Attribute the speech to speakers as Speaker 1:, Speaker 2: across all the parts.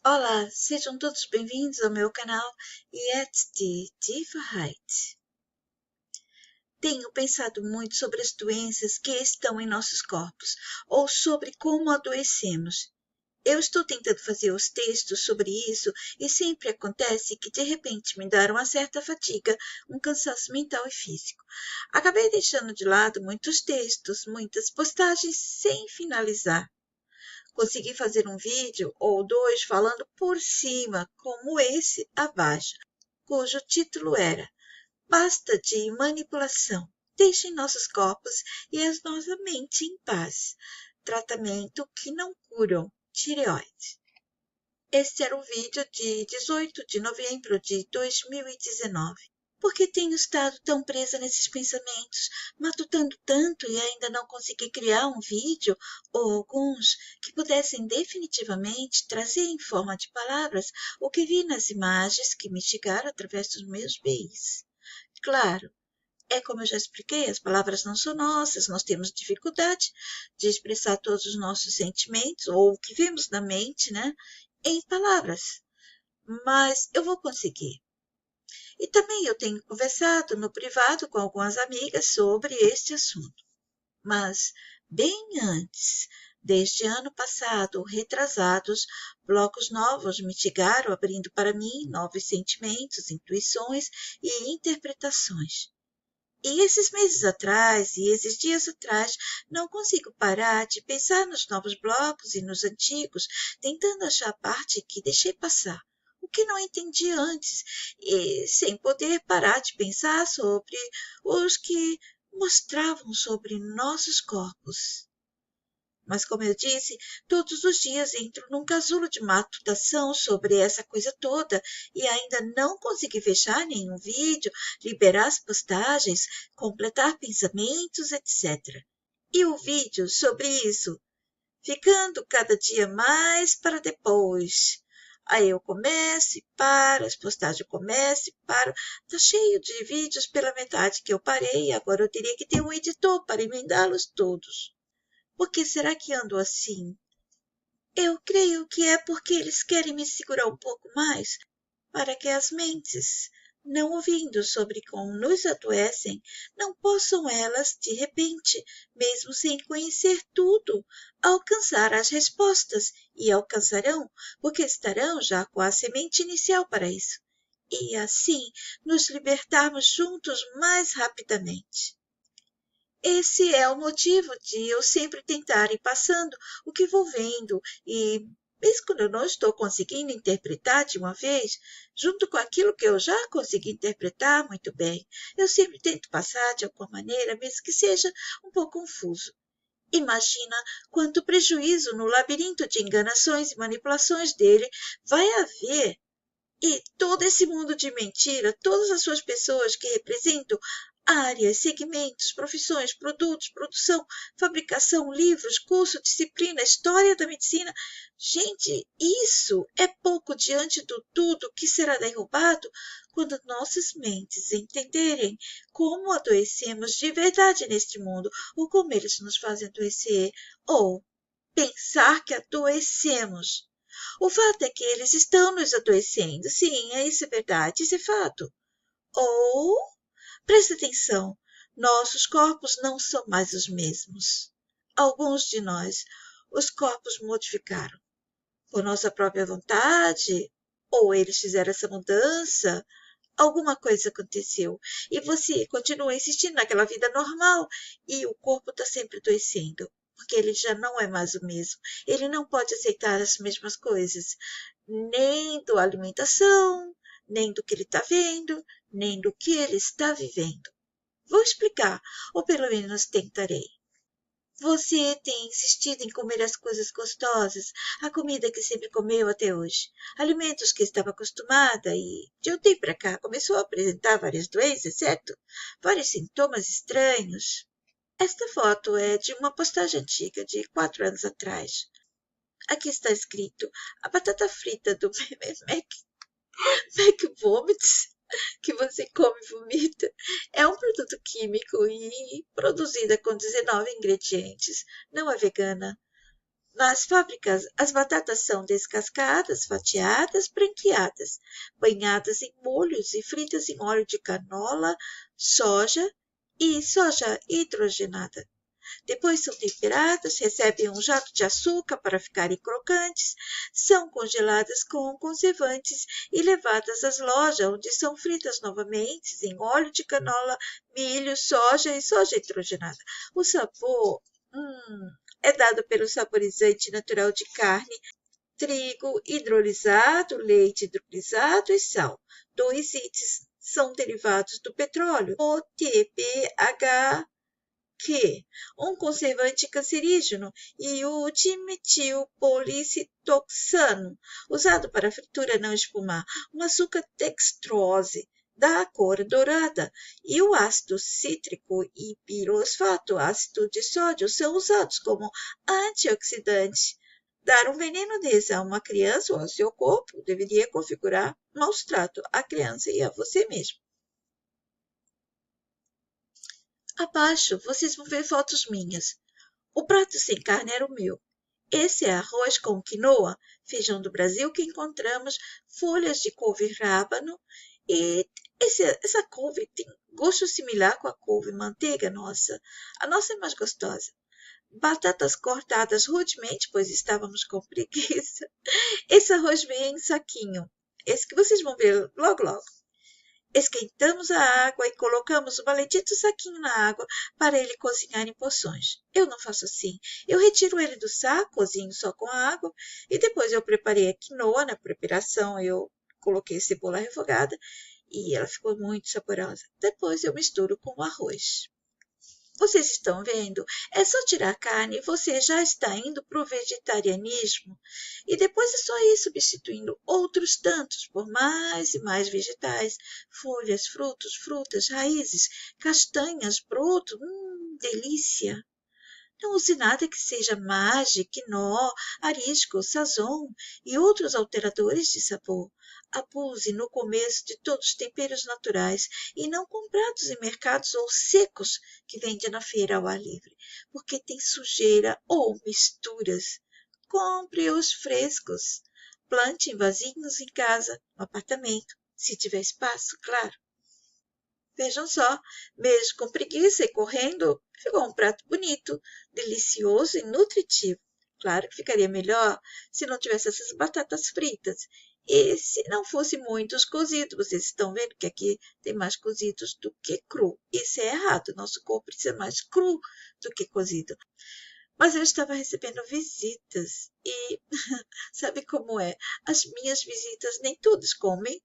Speaker 1: Olá, sejam todos bem-vindos ao meu canal Yet de Divaheit. Tenho pensado muito sobre as doenças que estão em nossos corpos ou sobre como adoecemos. Eu estou tentando fazer os textos sobre isso e sempre acontece que de repente me dá uma certa fadiga, um cansaço mental e físico. Acabei deixando de lado muitos textos, muitas postagens sem finalizar. Consegui fazer um vídeo ou dois falando por cima, como esse abaixo, cujo título era Basta de manipulação. Deixem nossos corpos e a nossa mente em paz. Tratamento que não curam. Tireoide. Este era o vídeo de 18 de novembro de 2019. Por que tenho estado tão presa nesses pensamentos, matutando tanto e ainda não consegui criar um vídeo ou alguns que pudessem definitivamente trazer em forma de palavras o que vi nas imagens que me chegaram através dos meus bens? Claro, é como eu já expliquei, as palavras não são nossas, nós temos dificuldade de expressar todos os nossos sentimentos ou o que vemos na mente, né, em palavras. Mas eu vou conseguir. E também eu tenho conversado no privado com algumas amigas sobre este assunto. Mas, bem antes, desde ano passado ou retrasados, blocos novos me chegaram abrindo para mim novos sentimentos, intuições e interpretações. E esses meses atrás e esses dias atrás, não consigo parar de pensar nos novos blocos e nos antigos, tentando achar a parte que deixei passar, o que não entendi antes, e sem poder parar de pensar sobre os que mostravam sobre nossos corpos. Mas, como eu disse, todos os dias entro num casulo de matutação sobre essa coisa toda e ainda não consegui fechar nenhum vídeo, liberar as postagens, completar pensamentos, etc. E o vídeo sobre isso, ficando cada dia mais para depois. Aí eu começo e paro, as postagens começam e paro. Tá cheio de vídeos pela metade que eu parei, agora eu teria que ter um editor para emendá-los todos. Por que será que ando assim? Eu creio que é porque eles querem me segurar um pouco mais, para que as mentes, não ouvindo sobre como nos adoecem, não possam elas, de repente, mesmo sem conhecer tudo, alcançar as respostas, e alcançarão, porque estarão já com a semente inicial para isso, e assim nos libertarmos juntos mais rapidamente. Esse é o motivo de eu sempre tentar ir passando o que vou vendo e, mesmo quando eu não estou conseguindo interpretar de uma vez, junto com aquilo que eu já consegui interpretar muito bem, eu sempre tento passar de alguma maneira, mesmo que seja um pouco confuso. Imagina quanto prejuízo no labirinto de enganações e manipulações dele vai haver. E todo esse mundo de mentira, todas as suas pessoas que representam áreas, segmentos, profissões, produtos, produção, fabricação, livros, curso, disciplina, história da medicina. Gente, isso é pouco diante do tudo que será derrubado quando nossas mentes entenderem como adoecemos de verdade neste mundo, ou como eles nos fazem adoecer, ou pensar que adoecemos. O fato é que eles estão nos adoecendo. Sim, isso é verdade, isso é fato. Ou, preste atenção, nossos corpos não são mais os mesmos. Alguns de nós, os corpos modificaram por nossa própria vontade, ou eles fizeram essa mudança, alguma coisa aconteceu. E você continua insistindo naquela vida normal e o corpo está sempre adoecendo, porque ele já não é mais o mesmo. Ele não pode aceitar as mesmas coisas, nem da alimentação, nem do que ele está vendo, nem do que ele está vivendo. Vou explicar, ou pelo menos tentarei. Você tem insistido em comer as coisas gostosas, a comida que sempre comeu até hoje, alimentos que estava acostumada e, de um tempo para cá, começou a apresentar várias doenças, certo? Vários sintomas estranhos. Esta foto é de uma postagem antiga, de 4 anos atrás. Aqui está escrito: a batata frita do McVomits que você come e vomita é um produto químico e produzida com 19 ingredientes. Não é vegana. Nas fábricas, as batatas são descascadas, fatiadas, branqueadas, banhadas em molhos e fritas em óleo de canola, soja e soja hidrogenada. Depois são temperadas, recebem um jato de açúcar para ficarem crocantes, são congeladas com conservantes e levadas às lojas, onde são fritas novamente em óleo de canola, milho, soja e soja hidrogenada. O sabor é dado pelo saborizante natural de carne, trigo hidrolisado, leite hidrolisado e sal. Dois itens são derivados do petróleo, o TPH, um conservante cancerígeno, e o dimetilpolicitoxano, usado para a fritura não espumar, um açúcar dextrose, da cor dourada, e o ácido cítrico e pirosfato, ácido de sódio, são usados como antioxidantes. Dar um veneno desse a uma criança ou ao seu corpo deveria configurar maus trato à criança e a você mesmo. Abaixo vocês vão ver fotos minhas. O prato sem carne era o meu. Esse é arroz com quinoa, feijão do Brasil que encontramos, folhas de couve-rábano e essa couve tem gosto similar com a couve-manteiga nossa. A nossa é mais gostosa. Batatas cortadas rudemente, pois estávamos com preguiça. Esse arroz vem em saquinho. Esse que vocês vão ver logo, logo. Esquentamos a água e colocamos o maledito saquinho na água para ele cozinhar em porções. Eu não faço assim. Eu retiro ele do saco, cozinho só com a água e depois eu preparei a quinoa. Na preparação eu coloquei cebola refogada e ela ficou muito saborosa. Depois eu misturo com o arroz. Vocês estão vendo? É só tirar a carne e você já está indo para o vegetarianismo. E depois é só ir substituindo outros tantos por mais e mais vegetais, folhas, frutos, frutas, raízes, castanhas, broto. Delícia! Não use nada que seja mage, quinó, arisco, sazon e outros alteradores de sabor. Abuse no começo de todos os temperos naturais e não comprados em mercados ou secos que vendem na feira ao ar livre, porque tem sujeira ou misturas. Compre os frescos. Plante em vasinhos em casa, no apartamento, se tiver espaço, claro. Vejam só, mesmo com preguiça e correndo, ficou um prato bonito, delicioso e nutritivo. Claro que ficaria melhor se não tivesse essas batatas fritas. E se não fosse muitos cozidos. Vocês estão vendo que aqui tem mais cozidos do que cru. Isso é errado. Nosso corpo precisa mais cru do que cozido. Mas eu estava recebendo visitas e sabe como é? As minhas visitas nem todas comem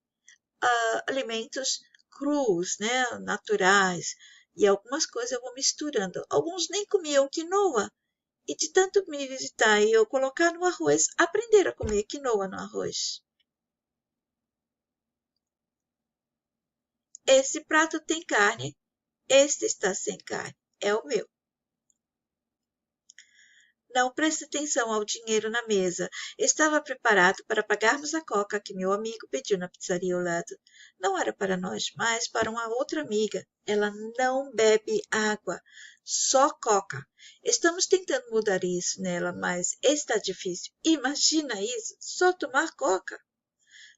Speaker 1: alimentos crus, né, naturais, e algumas coisas eu vou misturando. Alguns nem comiam quinoa, e de tanto me visitar e eu colocar no arroz, aprenderam a comer quinoa no arroz. Esse prato tem carne, este está sem carne, é o meu. Não preste atenção ao dinheiro na mesa. Estava preparado para pagarmos a coca que meu amigo pediu na pizzaria ao lado. Não era para nós, mas para uma outra amiga. Ela não bebe água, só coca. Estamos tentando mudar isso nela, mas está difícil. Imagina isso, só tomar coca.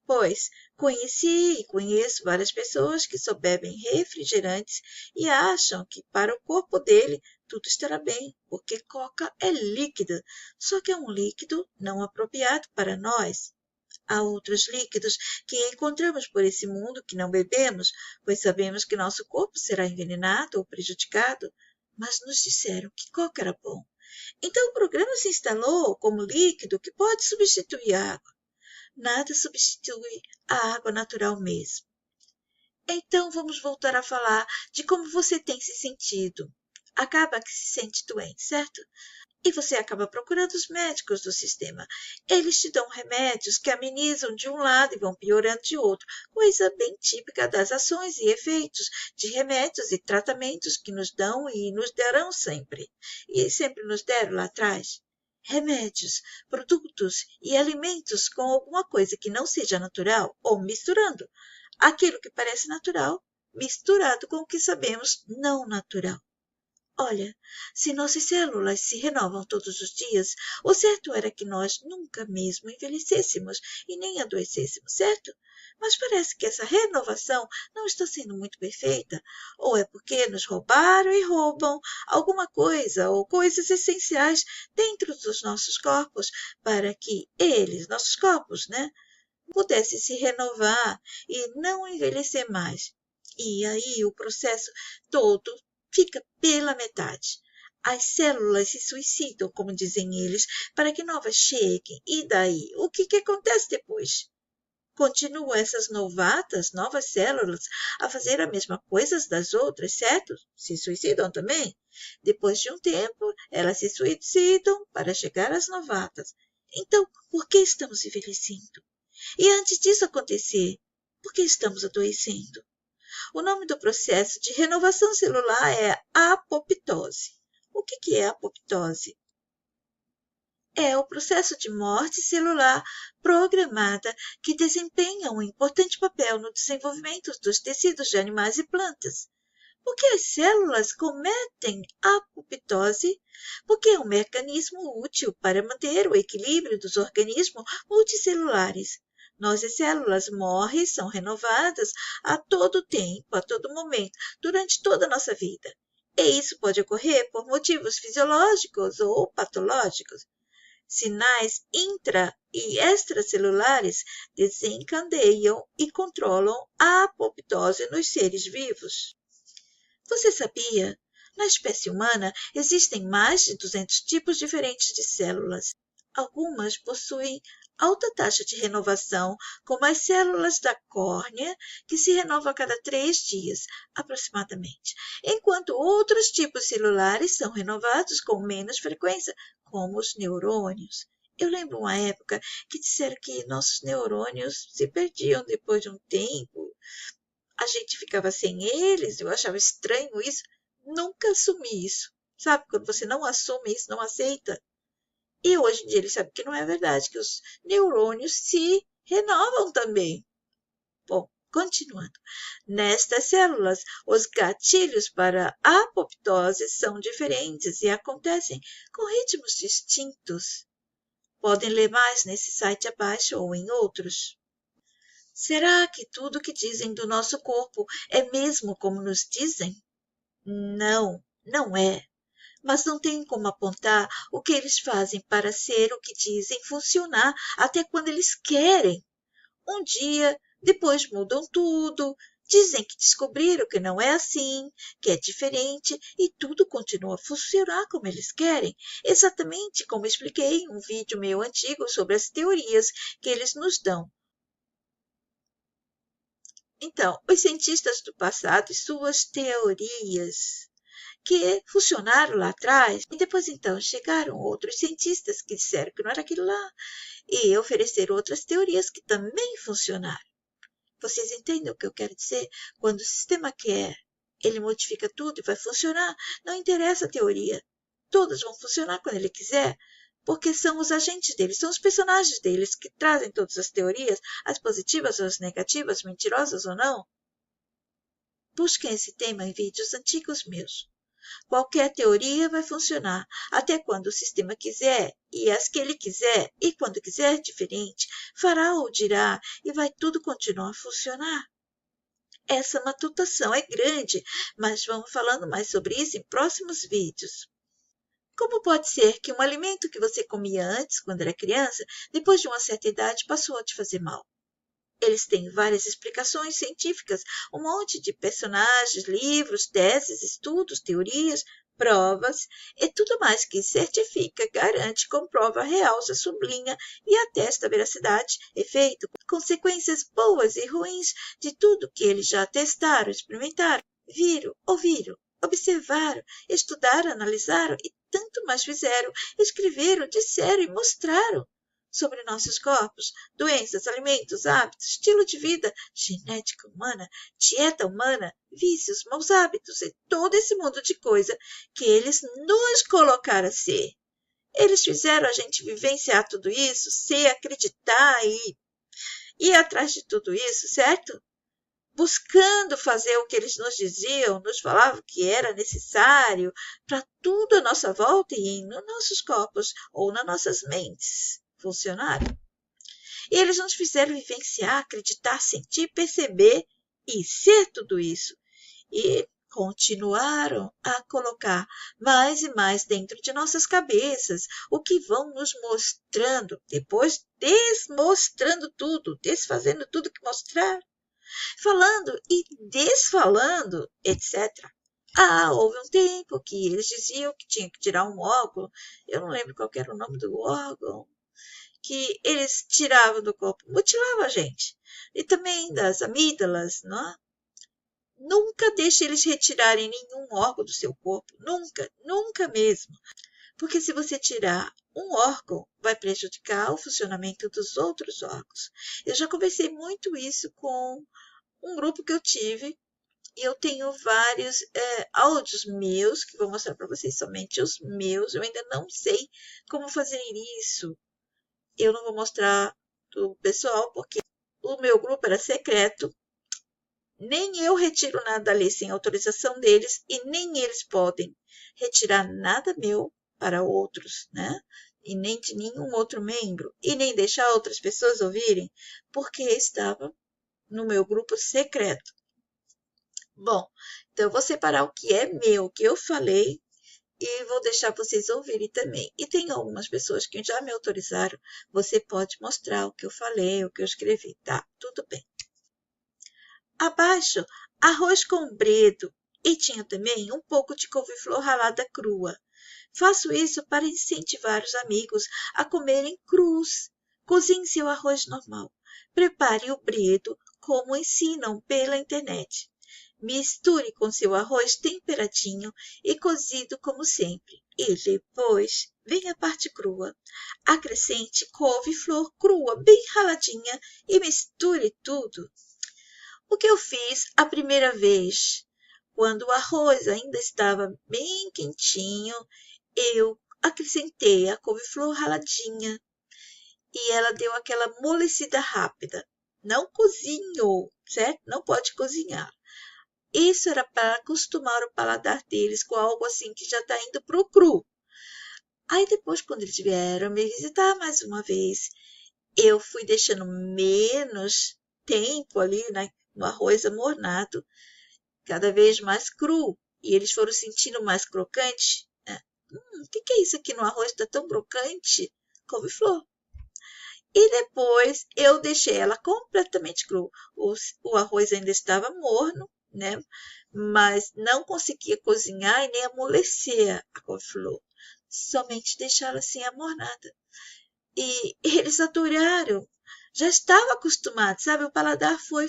Speaker 1: Pois conheci e conheço várias pessoas que só bebem refrigerantes e acham que para o corpo dele tudo estará bem, porque coca é líquida, só que é um líquido não apropriado para nós. Há outros líquidos que encontramos por esse mundo que não bebemos, pois sabemos que nosso corpo será envenenado ou prejudicado, mas nos disseram que coca era bom. Então o programa se instalou como líquido que pode substituir a água. Nada substitui a água natural mesmo. Então vamos voltar a falar de como você tem se sentido. Acaba que se sente doente, certo? E você acaba procurando os médicos do sistema. Eles te dão remédios que amenizam de um lado e vão piorando de outro, coisa bem típica das ações e efeitos de remédios e tratamentos que nos dão e nos darão sempre. E sempre nos deram lá atrás. Remédios, produtos e alimentos com alguma coisa que não seja natural ou misturando aquilo que parece natural, misturado com o que sabemos não natural. Olha, se nossas células se renovam todos os dias, o certo era que nós nunca mesmo envelhecêssemos e nem adoecêssemos, certo? Mas parece que essa renovação não está sendo muito perfeita, ou é porque nos roubaram e roubam alguma coisa ou coisas essenciais dentro dos nossos corpos para que eles, nossos corpos, né, pudessem se renovar e não envelhecer mais. E aí o processo todo fica pela metade. As células se suicidam, como dizem eles, para que novas cheguem. E daí? O que acontece depois? Continuam essas novas células a fazer a mesma coisa das outras, certo? Se suicidam também. Depois de um tempo, elas se suicidam para chegar às novatas. Então, por que estamos envelhecendo? E antes disso acontecer, por que estamos adoecendo? O nome do processo de renovação celular é apoptose. O que é apoptose? É o processo de morte celular programada que desempenha um importante papel no desenvolvimento dos tecidos de animais e plantas. Por que as células cometem apoptose? Porque é um mecanismo útil para manter o equilíbrio dos organismos multicelulares. Nossas células morrem e são renovadas a todo tempo, a todo momento, durante toda a nossa vida. E isso pode ocorrer por motivos fisiológicos ou patológicos. Sinais intra- e extracelulares desencadeiam e controlam a apoptose nos seres vivos. Você sabia? Na espécie humana existem mais de 200 tipos diferentes de células. Algumas possuem alta taxa de renovação, como as células da córnea, que se renovam a cada 3 dias, aproximadamente, enquanto outros tipos celulares são renovados com menos frequência, como os neurônios. Eu lembro uma época que disseram que nossos neurônios se perdiam depois de um tempo. A gente ficava sem eles, eu achava estranho isso. Nunca assumi isso. Sabe, quando você não assume isso, não aceita. E hoje em dia ele sabe que não é verdade, que os neurônios se renovam também. Bom, continuando. Nestas células, os gatilhos para a apoptose são diferentes e acontecem com ritmos distintos. Podem ler mais nesse site abaixo ou em outros. Será que tudo o que dizem do nosso corpo é mesmo como nos dizem? Não, não é. Mas não tem como apontar o que eles fazem para ser o que dizem funcionar até quando eles querem. Um dia, depois mudam tudo, dizem que descobriram que não é assim, que é diferente e tudo continua a funcionar como eles querem, exatamente como expliquei em um vídeo meu antigo sobre as teorias que eles nos dão. Então, os cientistas do passado e suas teorias que funcionaram lá atrás, e depois então chegaram outros cientistas que disseram que não era aquilo lá e ofereceram outras teorias que também funcionaram. Vocês entendem o que eu quero dizer? Quando o sistema quer, ele modifica tudo e vai funcionar. Não interessa a teoria. Todas vão funcionar quando ele quiser, porque são os agentes deles, são os personagens deles que trazem todas as teorias, as positivas ou as negativas, mentirosas ou não. Busquem esse tema em vídeos antigos meus. Qualquer teoria vai funcionar até quando o sistema quiser, e as que ele quiser, e quando quiser diferente, fará ou dirá, e vai tudo continuar a funcionar. Essa matutação é grande, mas vamos falando mais sobre isso em próximos vídeos. Como pode ser que um alimento que você comia antes, quando era criança, depois de uma certa idade, passou a te fazer mal? Eles têm várias explicações científicas, um monte de personagens, livros, teses, estudos, teorias, provas e tudo mais que certifica, garante, comprova, realça, sublinha e atesta a veracidade, efeito, consequências boas e ruins de tudo que eles já testaram, experimentaram, viram, ouviram, observaram, estudaram, analisaram e tanto mais fizeram, escreveram, disseram e mostraram sobre nossos corpos, doenças, alimentos, hábitos, estilo de vida, genética humana, dieta humana, vícios, maus hábitos e todo esse mundo de coisa que eles nos colocaram a ser. Eles fizeram a gente vivenciar tudo isso, ser, acreditar e ir atrás de tudo isso, certo? buscando fazer o que eles nos diziam, nos falavam que era necessário para tudo à nossa volta e nos nossos corpos ou nas nossas mentes funcionarem. E eles nos fizeram vivenciar, acreditar, sentir, perceber e ser tudo isso. E continuaram a colocar mais e mais dentro de nossas cabeças o que vão nos mostrando, depois desmostrando tudo, desfazendo tudo que mostraram, falando e desfalando, etc. Houve um tempo que eles diziam que tinha que tirar um órgão, eu não lembro qual era o nome do órgão, que eles tiravam do corpo, mutilavam a gente, e também das amígdalas, não é? Nunca deixe eles retirarem nenhum órgão do seu corpo, nunca, nunca mesmo. Porque se você tirar um órgão, vai prejudicar o funcionamento dos outros órgãos. Eu já conversei muito isso com um grupo que eu tive, e eu tenho vários áudios meus, que vou mostrar para vocês, somente os meus. Eu ainda não sei como fazer isso. Eu não vou mostrar do pessoal, porque o meu grupo era secreto. Nem eu retiro nada ali sem autorização deles e nem eles podem retirar nada meu para outros, né? E nem de nenhum outro membro, e nem deixar outras pessoas ouvirem, porque estava no meu grupo secreto. Bom, então eu vou separar o que é meu, o que eu falei, e vou deixar vocês ouvirem também. E tem algumas pessoas que já me autorizaram, você pode mostrar o que eu falei, o que eu escrevi, tá? Tudo bem. Abaixo, arroz com bredo e tinha também um pouco de couve-flor ralada crua. Faço isso para incentivar os amigos a comerem crus. Cozinhe seu arroz normal. Prepare o bredo como ensinam pela internet. Misture com seu arroz temperadinho e cozido como sempre. E depois vem a parte crua. Acrescente couve-flor crua bem raladinha e misture tudo. O que eu fiz a primeira vez, quando o arroz ainda estava bem quentinho, eu acrescentei a couve-flor raladinha e ela deu aquela amolecida rápida. Não cozinhou, certo? Não pode cozinhar. Isso era para acostumar o paladar deles com algo assim que já está indo para o cru. Aí depois, quando eles vieram me visitar mais uma vez, eu fui deixando menos tempo ali, né, no arroz amornado, cada vez mais cru, e eles foram sentindo mais crocante. Né? O que é isso aqui no arroz? Está tão crocante? Couve-flor. E depois eu deixei ela completamente cru. O arroz ainda estava morno, né? Mas não conseguia cozinhar e nem amolecer a couve-flor. Somente deixá-la assim amornada. E eles adoraram. Já estava acostumado, sabe? O paladar foi,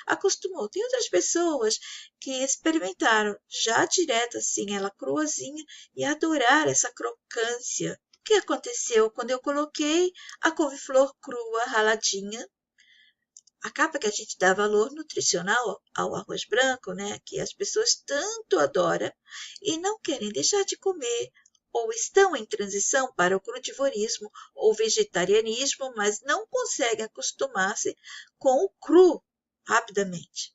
Speaker 1: acostumou. Tem outras pessoas que experimentaram já direto assim, ela cruazinha, e adoraram essa crocância. O que aconteceu quando eu coloquei a couve-flor crua, raladinha? Acaba que a gente dá valor nutricional ao arroz branco, né? Que as pessoas tanto adoram e não querem deixar de comer, ou estão em transição para o crudivorismo ou vegetarianismo, mas não conseguem acostumar-se com o cru rapidamente.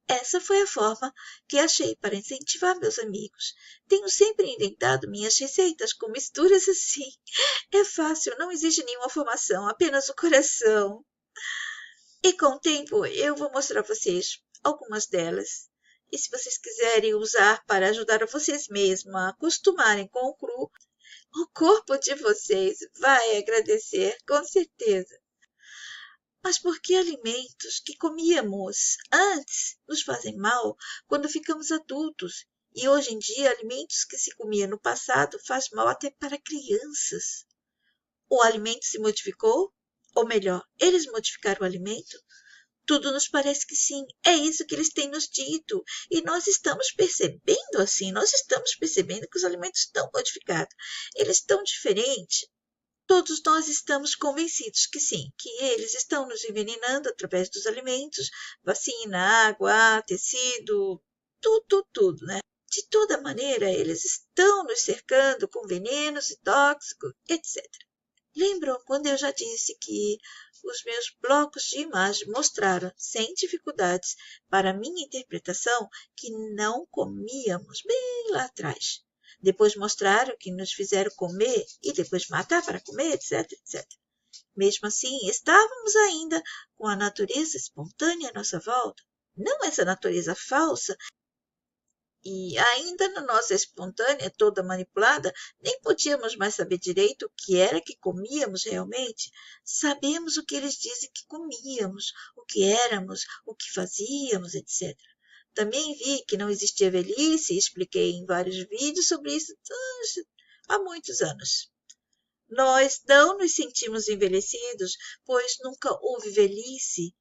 Speaker 1: Essa foi a forma que achei para incentivar meus amigos. Tenho sempre inventado minhas receitas com misturas assim. É fácil, não exige nenhuma formação, apenas o coração. E com o tempo eu vou mostrar a vocês algumas delas. E se vocês quiserem usar para ajudar a vocês mesmos a acostumarem com o cru, o corpo de vocês vai agradecer, com certeza. Mas por que alimentos que comíamos antes nos fazem mal quando ficamos adultos? E hoje em dia, alimentos que se comia no passado faz mal até para crianças. O alimento se modificou? Ou melhor, eles modificaram o alimento? Tudo nos parece que sim, é isso que eles têm nos dito. E nós estamos percebendo assim, nós estamos percebendo que os alimentos estão modificados, eles estão diferentes. Todos nós estamos convencidos que sim, que eles estão nos envenenando através dos alimentos, vacina, água, tecido, tudo, né? De toda maneira, eles estão nos cercando com venenos e tóxicos, etc. Lembram quando eu já disse que os meus blocos de imagem mostraram, sem dificuldades, para minha interpretação, que não comíamos bem lá atrás. Depois mostraram que nos fizeram comer e depois matar para comer, etc, etc. Mesmo assim, estávamos ainda com a natureza espontânea à nossa volta, não essa natureza falsa. E ainda na nossa espontânea, toda manipulada, nem podíamos mais saber direito o que era que comíamos realmente. Sabemos o que eles dizem que comíamos, o que éramos, o que fazíamos, etc. Também vi que não existia velhice e expliquei em vários vídeos sobre isso há muitos anos. Nós não nos sentimos envelhecidos, pois nunca houve velhice.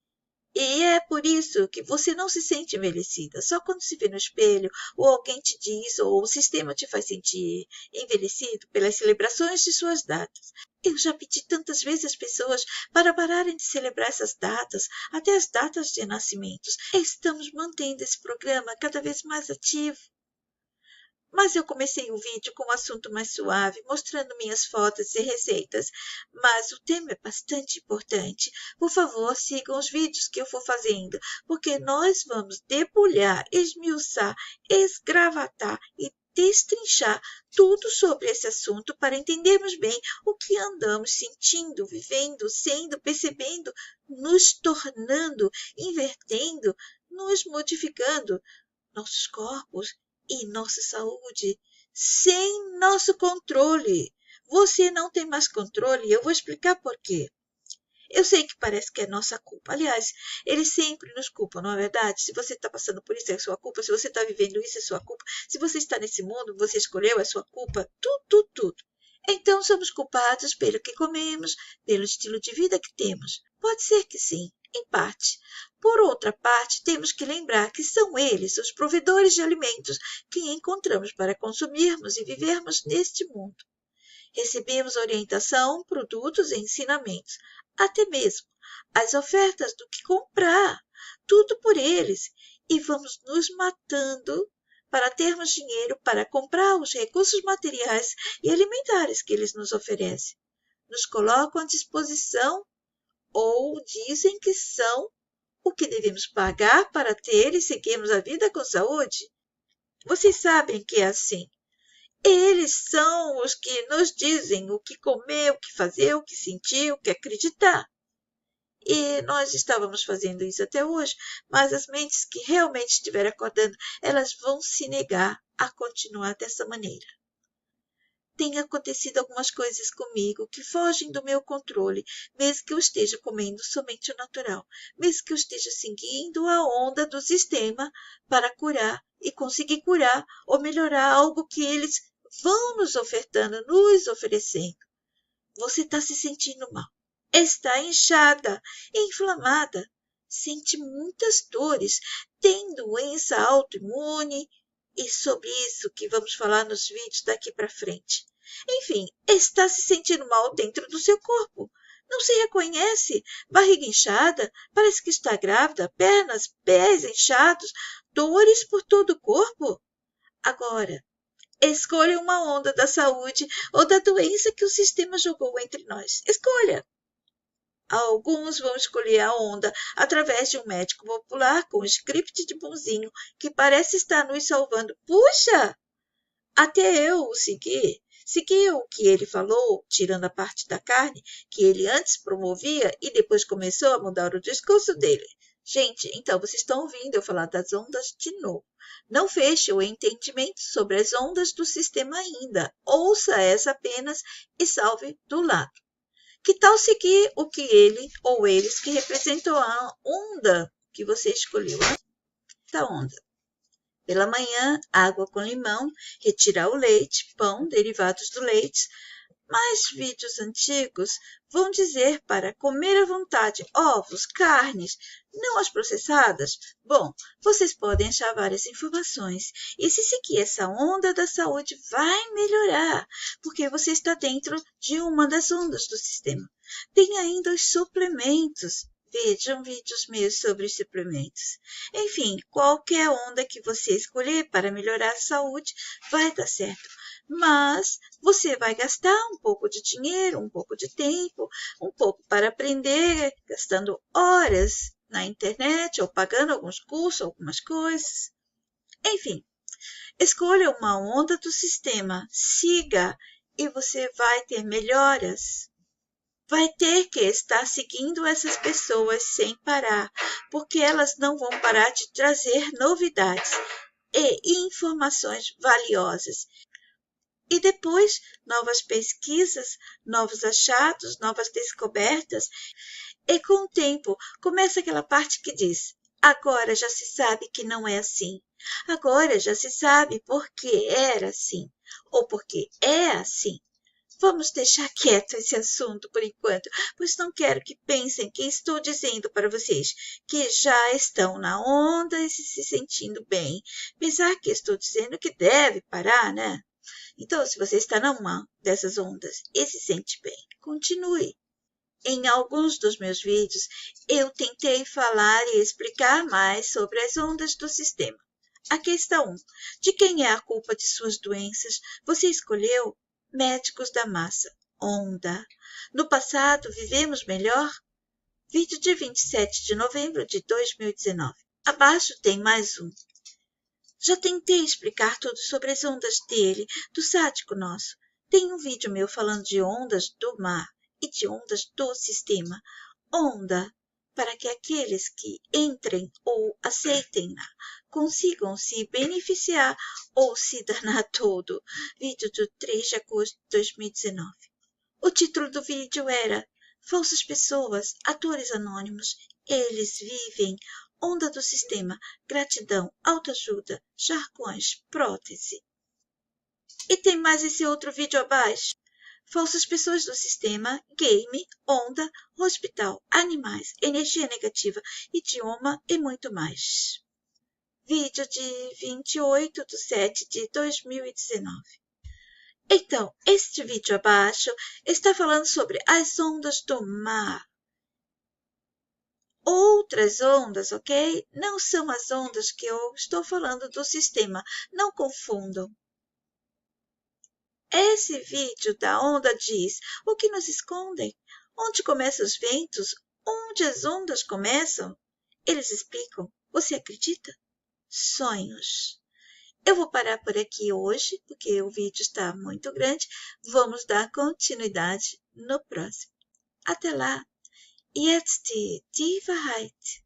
Speaker 1: E é por isso que você não se sente envelhecida. Só quando se vê no espelho, ou alguém te diz, ou o sistema te faz sentir envelhecido pelas celebrações de suas datas. Eu já pedi tantas vezes às pessoas para pararem de celebrar essas datas, até as datas de nascimentos. Estamos mantendo esse programa cada vez mais ativo. Mas eu comecei o vídeo com um assunto mais suave, mostrando minhas fotos e receitas. Mas o tema é bastante importante. Por favor, sigam os vídeos que eu for fazendo, porque nós vamos debulhar, esmiuçar, esgravatar e destrinchar tudo sobre esse assunto para entendermos bem o que andamos sentindo, vivendo, sendo, percebendo, nos tornando, invertendo, nos modificando, nossos corpos e nossa saúde sem nosso controle. Você não tem mais controle e eu vou explicar por quê. Eu sei que parece que é nossa culpa. Aliás, eles sempre nos culpam, não é verdade? Se você está passando por isso, é sua culpa. Se você está vivendo isso, é sua culpa. Se você está nesse mundo, você escolheu, é sua culpa. Tudo. Então, somos culpados pelo que comemos, pelo estilo de vida que temos. Pode ser que sim, em parte. Por outra parte, temos que lembrar que são eles os provedores de alimentos que encontramos para consumirmos e vivermos neste mundo. Recebemos orientação, produtos e ensinamentos, até mesmo as ofertas do que comprar, tudo por eles, e vamos nos matando para termos dinheiro para comprar os recursos materiais e alimentares que eles nos oferecem. Nos colocam à disposição ou dizem que são o que devemos pagar para ter e seguirmos a vida com saúde. Vocês sabem que é assim. Eles são os que nos dizem o que comer, o que fazer, o que sentir, o que acreditar. E nós estávamos fazendo isso até hoje, mas as mentes que realmente estiverem acordando, elas vão se negar a continuar dessa maneira. Tem acontecido algumas coisas comigo que fogem do meu controle, mesmo que eu esteja comendo somente o natural, mesmo que eu esteja seguindo a onda do sistema para curar e conseguir curar ou melhorar algo que eles vão nos ofertando, nos oferecendo. Você está se sentindo mal, está inchada, inflamada, sente muitas dores, tem doença autoimune, e sobre isso que vamos falar nos vídeos daqui para frente. Enfim, está se sentindo mal dentro do seu corpo. Não se reconhece, barriga inchada, parece que está grávida, pernas, pés inchados, dores por todo o corpo. Agora, escolha uma onda da saúde ou da doença que o sistema jogou entre nós. Escolha. Alguns vão escolher a onda através de um médico popular com um script de bonzinho que parece estar nos salvando. Puxa! Até eu o segui. Segui o que ele falou, tirando a parte da carne, que ele antes promovia e depois começou a mudar o discurso dele. Gente, então vocês estão ouvindo eu falar das ondas de novo. Não feche o entendimento sobre as ondas do sistema ainda. Ouça essa apenas e salve do lado. Que tal seguir o que ele ou eles que representam a onda que você escolheu? Esta onda. Pela manhã, água com limão, retirar o leite, pão, derivados do leite. Mas vídeos antigos vão dizer para comer à vontade ovos, carnes, não as processadas. Bom, vocês podem achar várias informações. E se seguir essa onda da saúde, vai melhorar, porque você está dentro de uma das ondas do sistema. Tem ainda os suplementos. Vejam vídeos meus sobre os suplementos. Enfim, qualquer onda que você escolher para melhorar a saúde vai dar certo. mas você vai gastar um pouco de dinheiro, um pouco de tempo, um pouco para aprender, gastando horas na internet ou pagando alguns cursos, algumas coisas. Enfim, escolha uma onda do sistema, siga e você vai ter melhoras. Vai ter que estar seguindo essas pessoas sem parar, porque elas não vão parar de trazer novidades e informações valiosas. E depois, novas pesquisas, novos achados, novas descobertas. E com o tempo, começa aquela parte que diz: agora já se sabe que não é assim. Agora já se sabe por que era assim, ou porque é assim. Vamos deixar quieto esse assunto por enquanto, pois não quero que pensem que estou dizendo para vocês que já estão na onda e se sentindo bem. Pensar que estou dizendo que deve parar, né? Então, se você está numa dessas ondas e se sente bem, continue. Em alguns dos meus vídeos, eu tentei falar e explicar mais sobre as ondas do sistema. Aqui está um. De quem é a culpa de suas doenças? Você escolheu? Médicos da massa. Onda. No passado, vivemos melhor? Vídeo de 27 de novembro de 2019. Abaixo tem mais um. Já tentei explicar tudo sobre as ondas dele, do sádico nosso. Tem um vídeo meu falando de ondas do mar e de ondas do sistema. Onda, para que aqueles que entrem ou aceitem-na consigam se beneficiar ou se danar todo. Vídeo do 3 de agosto de 2019. O título do vídeo era Falsas Pessoas, Atores Anônimos. Eles vivem. Onda do sistema, gratidão, autoajuda, jargões, prótese. E tem mais esse outro vídeo abaixo. Falsas pessoas do sistema, game, onda, hospital, animais, energia negativa, idioma e muito mais. Vídeo de 28/7 de 2019. Então, este vídeo abaixo está falando sobre as ondas do mar. Outras ondas, ok? Não são as ondas que eu estou falando do sistema. Não confundam. Esse vídeo da onda diz o que nos escondem. Onde começam os ventos? Onde as ondas começam? Eles explicam. Você acredita? Sonhos. Eu vou parar por aqui hoje, porque o vídeo está muito grande. Vamos dar continuidade no próximo. Até lá. Jetzt die Wahrheit.